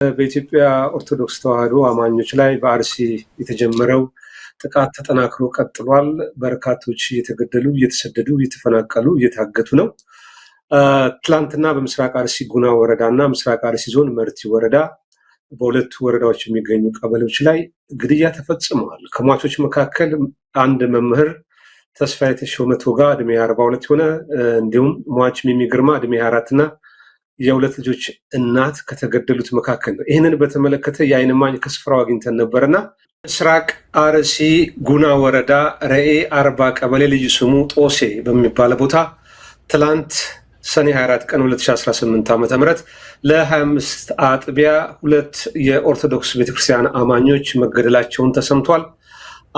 በኢትዮጵያ ኦርቶዶክስ ተዋሕዶ አማኞች ላይ በአርሲ የተጀመረው ጥቃት ተጠናክሮ ቀጥሏል። በርካቶች እየተገደሉ፣ እየተሰደዱ፣ እየተፈናቀሉ፣ እየታገቱ ነው። ትላንትና በምስራቅ አርሲ ጉና ወረዳ እና ምስራቅ አርሲ ዞን መርቲ ወረዳ በሁለቱ ወረዳዎች የሚገኙ ቀበሌዎች ላይ ግድያ ተፈጽመዋል። ከሟቾች መካከል አንድ መምህር ተስፋዬ ተሾመ ቶጋ እድሜ 42 የሆነ እንዲሁም ሟች ሚሚ ግርማ እድሜ 24 እና የሁለት ልጆች እናት ከተገደሉት መካከል ነው። ይህንን በተመለከተ የዓይን እማኝ ከስፍራው አግኝተን ነበርና ምስራቅ አርሲ ጉና ወረዳ ረኤ 40 ቀበሌ ልዩ ስሙ ጦሴ በሚባል ቦታ ትላንት ሰኔ 24 ቀን 2018 ዓ.ም ለ25 አጥቢያ ሁለት የኦርቶዶክስ ቤተክርስቲያን አማኞች መገደላቸውን ተሰምቷል።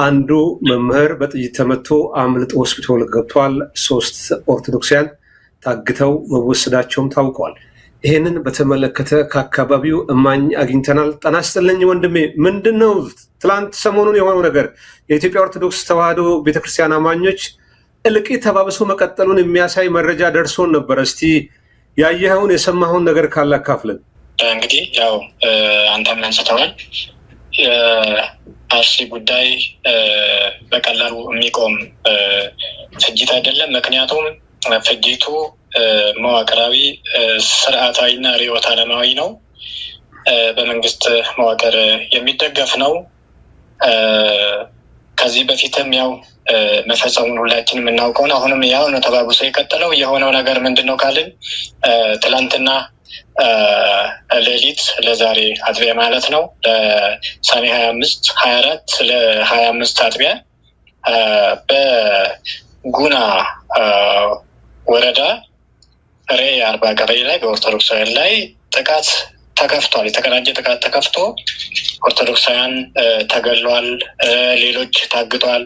አንዱ መምህር በጥይት ተመቶ አምልጦ ሆስፒታል ገብቷል። 3 ኦርቶዶክሳውያን ታግተው መወሰዳቸውም ታውቋል። ይህንን በተመለከተ ከአካባቢው እማኝ አግኝተናል። ጤና ይስጥልኝ ወንድሜ፣ ምንድን ነው ትላንት ሰሞኑን የሆነው ነገር? የኢትዮጵያ ኦርቶዶክስ ተዋሕዶ ቤተክርስቲያን አማኞች እልቂት ተባብሶ መቀጠሉን የሚያሳይ መረጃ ደርሶን ነበር። እስቲ ያየኸውን የሰማኸውን ነገር ካለ አካፍለን። እንግዲህ ያው አንተም አንስተዋል። የአርሲ ጉዳይ በቀላሉ የሚቆም ፍጅት አይደለም። ምክንያቱም ፍጅቱ መዋቅራዊ፣ ስርዓታዊና ርዕዮተ ዓለማዊ ነው። በመንግስት መዋቅር የሚደገፍ ነው። ከዚህ በፊትም ያው መፈጸሙን ሁላችን የምናውቀው ነው። አሁንም ያው ነው ተባብሶ የቀጠለው። የሆነው ነገር ምንድን ነው ካልን ትላንትና ሌሊት ለዛሬ አጥቢያ ማለት ነው ለሰኔ 24 ለ25 አጥቢያ በጉና ወረዳ ሬ 40 ቀበሌ ላይ በኦርቶዶክሳውያን ላይ ጥቃት ተከፍቷል። የተቀናጀ ጥቃት ተከፍቶ ኦርቶዶክሳውያን ተገሏል፣ ሌሎች ታግቷል።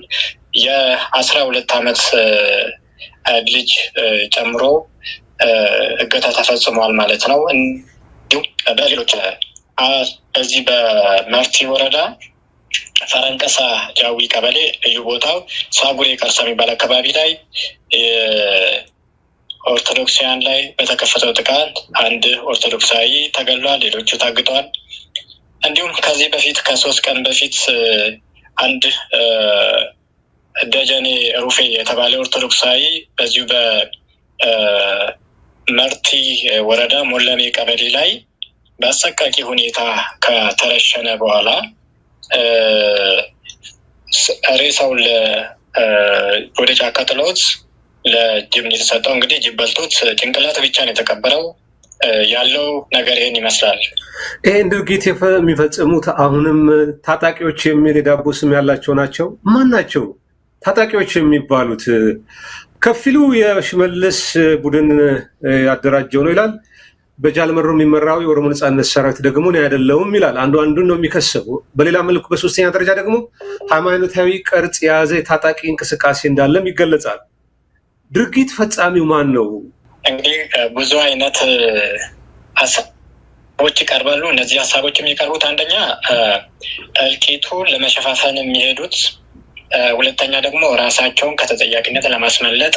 የ12 ዓመት ልጅ ጨምሮ እገታ ተፈጽሟል ማለት ነው። እንዲሁም በሌሎች በዚህ በመርቲ ወረዳ ፈረንቀሳ ጃዊ ቀበሌ ልዩ ቦታው ሳጉሬ ቀርሳ የሚባል አካባቢ ላይ ኦርቶዶክሳውያን ላይ በተከፈተው ጥቃት አንድ ኦርቶዶክሳዊ ተገሏል፣ ሌሎቹ ታግተዋል። እንዲሁም ከዚህ በፊት ከ3 ቀን በፊት አንድ ደጀኔ ሩፌ የተባለ ኦርቶዶክሳዊ በዚሁ በመርቲ ወረዳ ሞለሜ ቀበሌ ላይ በአሰቃቂ ሁኔታ ከተረሸነ በኋላ ሬሳውን ወደ ጫካ ጥለውት ለጅብ የተሰጠው። እንግዲህ ጅብ በልቶት ጭንቅላት ብቻ ነው የተቀበረው። ያለው ነገር ይህን ይመስላል። ይህን ድርጊት የሚፈጽሙት አሁንም ታጣቂዎች የሚል የዳቦ ስም ያላቸው ናቸው። ማን ናቸው ታጣቂዎች የሚባሉት? ከፊሉ የሽመልስ ቡድን ያደራጀው ነው ይላል። በጃልመሮ የሚመራው የኦሮሞ ነጻነት ሰራዊት ደግሞ ነው አይደለውም ይላል። አንዱን ነው የሚከሰቡ። በሌላ መልኩ በሶስተኛ ደረጃ ደግሞ ሃይማኖታዊ ቅርጽ የያዘ የታጣቂ እንቅስቃሴ እንዳለም ይገለጻል። ድርጊት ፈጻሚው ማን ነው? እንግዲህ ብዙ አይነት ሀሳቦች ይቀርባሉ። እነዚህ ሀሳቦች የሚቀርቡት አንደኛ እልቂቱን ለመሸፋፈን የሚሄዱት፣ ሁለተኛ ደግሞ ራሳቸውን ከተጠያቂነት ለማስመለጥ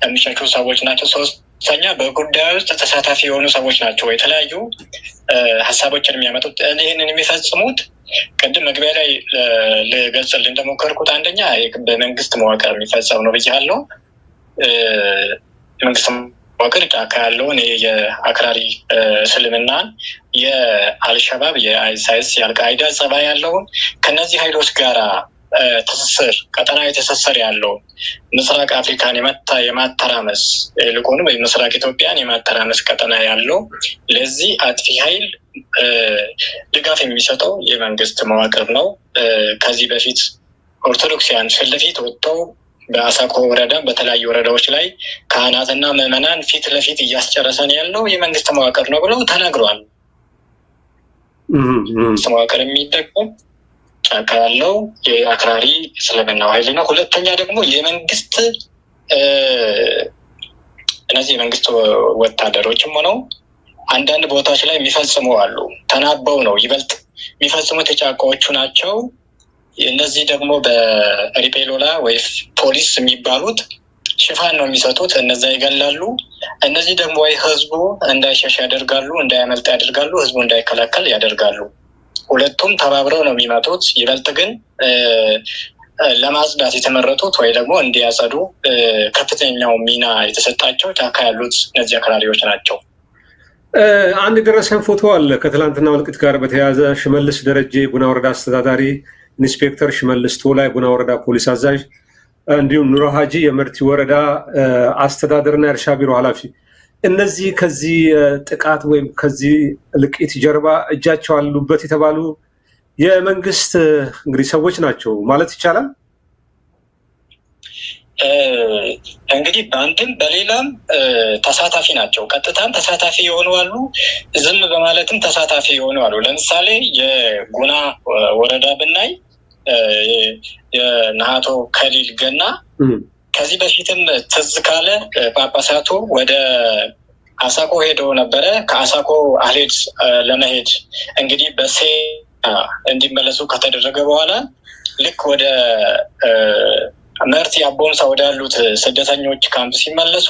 የሚሸሹ ሰዎች ናቸው። ሶስተኛ በጉዳዩ ውስጥ ተሳታፊ የሆኑ ሰዎች ናቸው። የተለያዩ ሀሳቦችን የሚያመጡት ይህንን የሚፈጽሙት ቅድም መግቢያ ላይ ልገልጽልህ እንደሞከርኩት አንደኛ በመንግስት መዋቅር የሚፈጸም ነው ብያለሁ። የመንግስት መዋቅር ጫካ ያለውን የአክራሪ እስልምናን፣ የአልሸባብ፣ የአይሳይስ፣ የአልቃይዳ ጸባይ ያለውን ከነዚህ ኃይሎች ጋር ትስስር፣ ቀጠናዊ ትስስር ያለው ምስራቅ አፍሪካን የማተራመስ ይልቁንም ምስራቅ ኢትዮጵያን የማተራመስ ቀጠና ያለው ለዚህ አጥፊ ኃይል ድጋፍ የሚሰጠው የመንግስት መዋቅር ነው። ከዚህ በፊት ኦርቶዶክሲያን ፊት ለፊት ወጥተው በአሳኮ ወረዳ በተለያዩ ወረዳዎች ላይ ካህናትና ምዕመናን ፊት ለፊት እያስጨረሰን ያለው የመንግስት መዋቅር ነው ብለው ተናግረዋል። መዋቅር የሚጠቀም ጫካ ያለው የአክራሪ እስልምና ኃይል ነው። ሁለተኛ ደግሞ የመንግስት እነዚህ የመንግስት ወታደሮችም ሆነው አንዳንድ ቦታዎች ላይ የሚፈጽሙ አሉ። ተናበው ነው ይበልጥ የሚፈጽሙት የጫካዎቹ ናቸው። እነዚህ ደግሞ በሪፔሎላ ወይ ፖሊስ የሚባሉት ሽፋን ነው የሚሰጡት። እነዛ ይገላሉ። እነዚህ ደግሞ ወይ ህዝቡ እንዳይሸሽ ያደርጋሉ፣ እንዳያመልጥ ያደርጋሉ፣ ህዝቡ እንዳይከላከል ያደርጋሉ። ሁለቱም ተባብረው ነው የሚመጡት። ይበልጥ ግን ለማጽዳት የተመረጡት ወይ ደግሞ እንዲያጸዱ ከፍተኛው ሚና የተሰጣቸው ጫካ ያሉት እነዚህ አክራሪዎች ናቸው። አንድ የደረሰን ፎቶ አለ ከትላንትና እልቂት ጋር በተያያዘ ሽመልስ ደረጀ ጉና ወረዳ አስተዳዳሪ፣ ኢንስፔክተር ሽመልስ ቶላ ጉና ወረዳ ፖሊስ አዛዥ፣ እንዲሁም ኑሮ ሀጂ የመርቲ ወረዳ አስተዳደርና የእርሻ ቢሮ ኃላፊ እነዚህ ከዚህ ጥቃት ወይም ከዚህ እልቂት ጀርባ እጃቸው አሉበት የተባሉ የመንግስት እንግዲህ ሰዎች ናቸው ማለት ይቻላል። እንግዲህ በአንድም በሌላም ተሳታፊ ናቸው። ቀጥታም ተሳታፊ የሆኑ አሉ፣ ዝም በማለትም ተሳታፊ የሆኑ አሉ። ለምሳሌ የጉና ወረዳ ብናይ የነሃቶ ከሊል ገና ከዚህ በፊትም ትዝ ካለ ጳጳሳቱ ወደ አሳኮ ሄደው ነበረ። ከአሳኮ አልሄድ ለመሄድ እንግዲህ በሴ እንዲመለሱ ከተደረገ በኋላ ልክ ወደ መርቲ አቦንሳ ወዳሉት ስደተኞች ካምፕ ሲመለሱ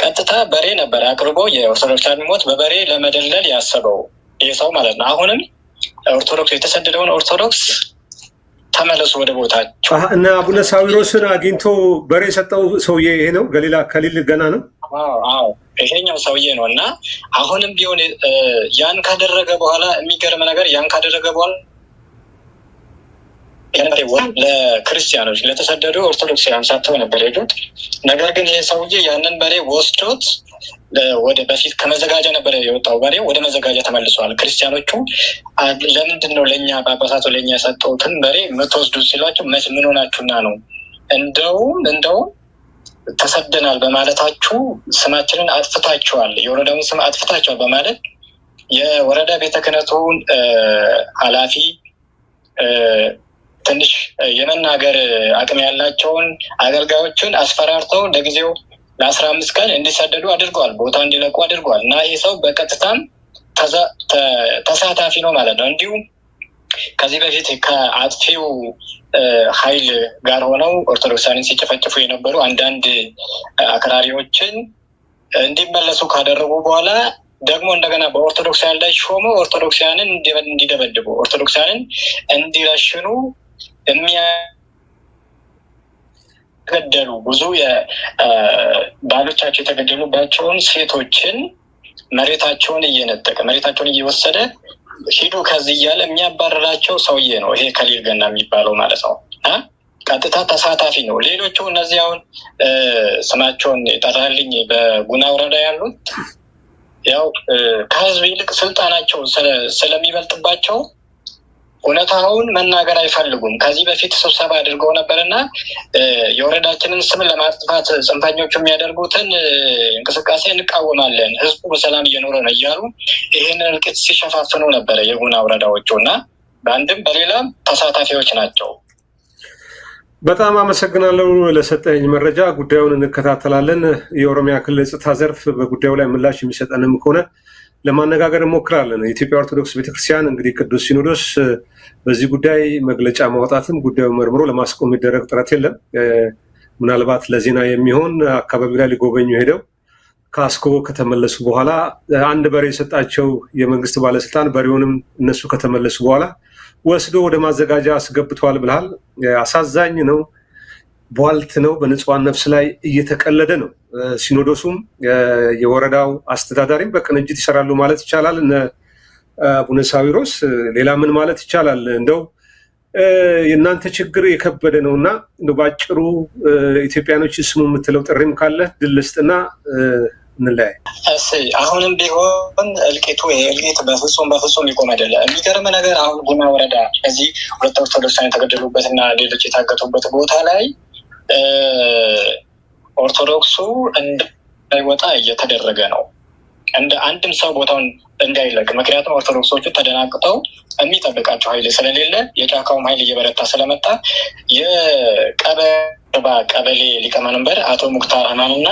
ቀጥታ በሬ ነበር አቅርቦ የኦርቶዶክሳን ሞት በበሬ ለመደለል ያሰበው ይህ ሰው ማለት ነው። አሁንም ኦርቶዶክስ የተሰደደውን ኦርቶዶክስ ተመለሱ ወደ ቦታቸው እና አቡነ ሳዊሮስን አግኝቶ በሬ የሰጠው ሰውዬ ይሄ ነው። ገሊላ ከሊል ገና ነው። አዎ ይሄኛው ሰውዬ ነው። እና አሁንም ቢሆን ያን ካደረገ በኋላ የሚገርም ነገር ያን ካደረገ በኋላ ለክርስቲያኖች ለተሰደዱ ኦርቶዶክሳውያን ሰጥተው ነበር ሄዱት። ነገር ግን ይሄ ሰውዬ ያንን በሬ ወስዶት ወደ በፊት ከመዘጋጃ ነበረ የወጣው በሬ ወደ መዘጋጃ ተመልሷል። ክርስቲያኖቹ ለምንድን ነው ለእኛ ጳጳሳቱ ለእኛ የሰጠውትን በሬ የምትወስዱት ሲሏቸው ምን ሆናችሁና ነው? እንደውም ተሰደናል በማለታችሁ ስማችንን አጥፍታችኋል፣ የወረዳውን ስም አጥፍታችኋል በማለት የወረዳ ቤተ ክህነቱን ኃላፊ ትንሽ የመናገር አቅም ያላቸውን አገልጋዮችን አስፈራርተው ለጊዜው ለ15 ቀን እንዲሰደዱ አድርገዋል፣ ቦታ እንዲለቁ አድርገዋል። እና ይህ ሰው በቀጥታም ተሳታፊ ነው ማለት ነው። እንዲሁም ከዚህ በፊት ከአጥፊው ኃይል ጋር ሆነው ኦርቶዶክሳንን ሲጨፈጭፉ የነበሩ አንዳንድ አክራሪዎችን እንዲመለሱ ካደረጉ በኋላ ደግሞ እንደገና በኦርቶዶክሳን ላይ ሾሞ ኦርቶዶክሳንን እንዲደበድቡ ኦርቶዶክሳንን እንዲረሽኑ የሚያገደሉ ብዙ ባሎቻቸው የተገደሉባቸውን ሴቶችን መሬታቸውን እየነጠቀ መሬታቸውን እየወሰደ ሂዱ ከዚህ እያለ የሚያባረራቸው ሰውዬ ነው። ይሄ ከሊል ገና የሚባለው ማለት ነው። ቀጥታ ተሳታፊ ነው። ሌሎቹ እነዚህ አሁን ስማቸውን የጠራልኝ በጉና ወረዳ ያሉት ያው ከህዝብ ይልቅ ስልጣናቸው ስለሚበልጥባቸው እውነታውን መናገር አይፈልጉም። ከዚህ በፊት ስብሰባ አድርገው ነበርና የወረዳችንን ስም ለማጥፋት ጽንፈኞቹ የሚያደርጉትን እንቅስቃሴ እንቃወማለን፣ ህዝቡ በሰላም እየኖረ ነው እያሉ ይህንን እልቂት ሲሸፋፍኑ ነበረ የጉና ወረዳዎቹ እና በአንድም በሌላም ተሳታፊዎች ናቸው። በጣም አመሰግናለሁ ለሰጠኝ መረጃ። ጉዳዩን እንከታተላለን። የኦሮሚያ ክልል ጸጥታ ዘርፍ በጉዳዩ ላይ ምላሽ የሚሰጠንም ከሆነ ለማነጋገር እንሞክራለን። የኢትዮጵያ ኦርቶዶክስ ቤተክርስቲያን እንግዲህ ቅዱስ ሲኖዶስ በዚህ ጉዳይ መግለጫ ማውጣትም ጉዳዩ መርምሮ ለማስቆም የሚደረግ ጥረት የለም። ምናልባት ለዜና የሚሆን አካባቢ ላይ ሊጎበኙ ሄደው ከአስኮ ከተመለሱ በኋላ አንድ በሬ የሰጣቸው የመንግስት ባለስልጣን በሬውንም እነሱ ከተመለሱ በኋላ ወስዶ ወደ ማዘጋጃ አስገብተዋል ብለሃል። አሳዛኝ ነው፣ ቧልት ነው፣ በንጹሃን ነፍስ ላይ እየተቀለደ ነው። ሲኖዶሱም የወረዳው አስተዳዳሪም በቅንጅት ይሰራሉ ማለት ይቻላል። እነ አቡነ ሳዊሮስ ሌላ ምን ማለት ይቻላል? እንደው የእናንተ ችግር የከበደ ነው እና በአጭሩ ኢትዮጵያኖች ስሙ የምትለው ጥሪም ካለ ድል ስጥና እንለያይ። አሁንም ቢሆን እልቂቱ እልቂት በፍጹም ሊቆም አይደለም። የሚገርም ነገር አሁን ጉና ወረዳ እዚህ ሁለት ኦርቶዶክሳን የተገደሉበትና ሌሎች የታገቱበት ቦታ ላይ ኦርቶዶክሱ እንዳይወጣ እየተደረገ ነው። እንደ አንድም ሰው ቦታውን እንዳይለቅ። ምክንያቱም ኦርቶዶክሶቹ ተደናግጠው የሚጠብቃቸው ኃይል ስለሌለ የጫካውም ኃይል እየበረታ ስለመጣ የቀበባ ቀበሌ ሊቀመንበር አቶ ሙክታር አማንና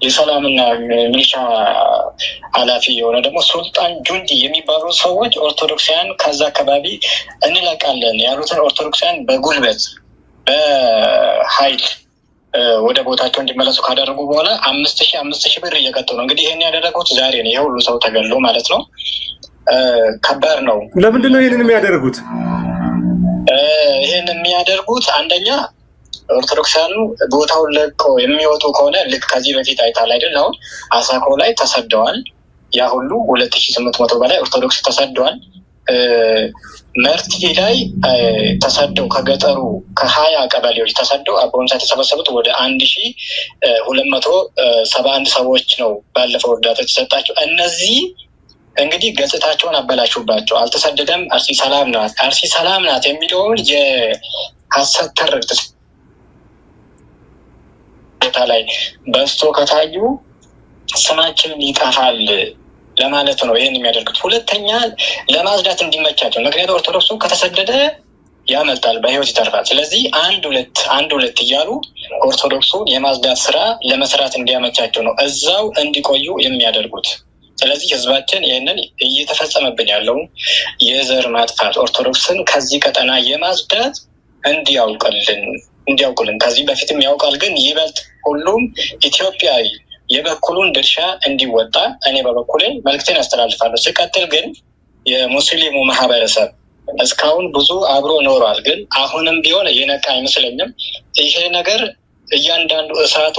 የሰላምና ሚሊሻ ኃላፊ የሆነ ደግሞ ሱልጣን ጁንዲ የሚባሉ ሰዎች ኦርቶዶክሳውያን ከዛ አካባቢ እንለቃለን ያሉትን ኦርቶዶክሳውያን በጉልበት በኃይል ወደ ቦታቸው እንዲመለሱ ካደረጉ በኋላ 5,000 ብር እየቀጡ ነው። እንግዲህ ይህን ያደረጉት ዛሬ ነው። ይሄ ሁሉ ሰው ተገሎ ማለት ነው። ከባድ ነው። ለምንድን ነው ይህንን የሚያደርጉት? ይህን የሚያደርጉት አንደኛ ኦርቶዶክሳኑ ቦታውን ለቀው የሚወጡ ከሆነ ልክ ከዚህ በፊት አይታል አይደል? አሁን አሳኮ ላይ ተሰደዋል። ያ ሁሉ 2,800 በላይ ኦርቶዶክስ ተሰደዋል። መርቲ ላይ ተሰደው ከገጠሩ ከ20 ቀበሌዎች ተሰደው በአሁኑ ሰዓት የተሰበሰቡት ወደ 1,271 ሰዎች ነው ባለፈው እርዳታ የተሰጣቸው። እነዚህ እንግዲህ ገጽታቸውን አበላሹባቸው። አልተሰደደም፣ አርሲ ሰላም ናት፣ አርሲ ሰላም ናት የሚለውን የሀሰት ትርክት ቦታ ላይ በስቶ ከታዩ ስማችንን ይጠፋል ለማለት ነው ይሄን የሚያደርጉት። ሁለተኛ ለማጽዳት እንዲመቻቸው፣ ምክንያቱም ኦርቶዶክሱ ከተሰደደ ያመልጣል፣ በህይወት ይተርፋል። ስለዚህ አንድ ሁለት እያሉ ኦርቶዶክሱን የማጽዳት ስራ ለመስራት እንዲያመቻቸው ነው እዛው እንዲቆዩ የሚያደርጉት። ስለዚህ ህዝባችን ይህንን እየተፈጸመብን ያለውን የዘር ማጥፋት ኦርቶዶክስን ከዚህ ቀጠና የማጽዳት እንዲያውቁልን ከዚህ በፊትም ያውቃል፣ ግን ይበልጥ ሁሉም ኢትዮጵያዊ የበኩሉን ድርሻ እንዲወጣ እኔ በበኩሌ መልዕክቴን አስተላልፋለሁ። ሲቀጥል ግን የሙስሊሙ ማህበረሰብ እስካሁን ብዙ አብሮ ኖሯል፣ ግን አሁንም ቢሆን የነቃ አይመስለኝም። ይሄ ነገር እያንዳንዱ እሳቱ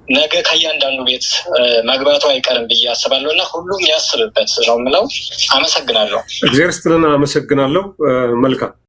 ነገ ከእያንዳንዱ ቤት መግባቱ አይቀርም ብዬ አስባለሁ እና ሁሉም ያስብበት ነው የምለው። አመሰግናለሁ። እግዚአብሔር ይስጥልን። አመሰግናለሁ። መልካም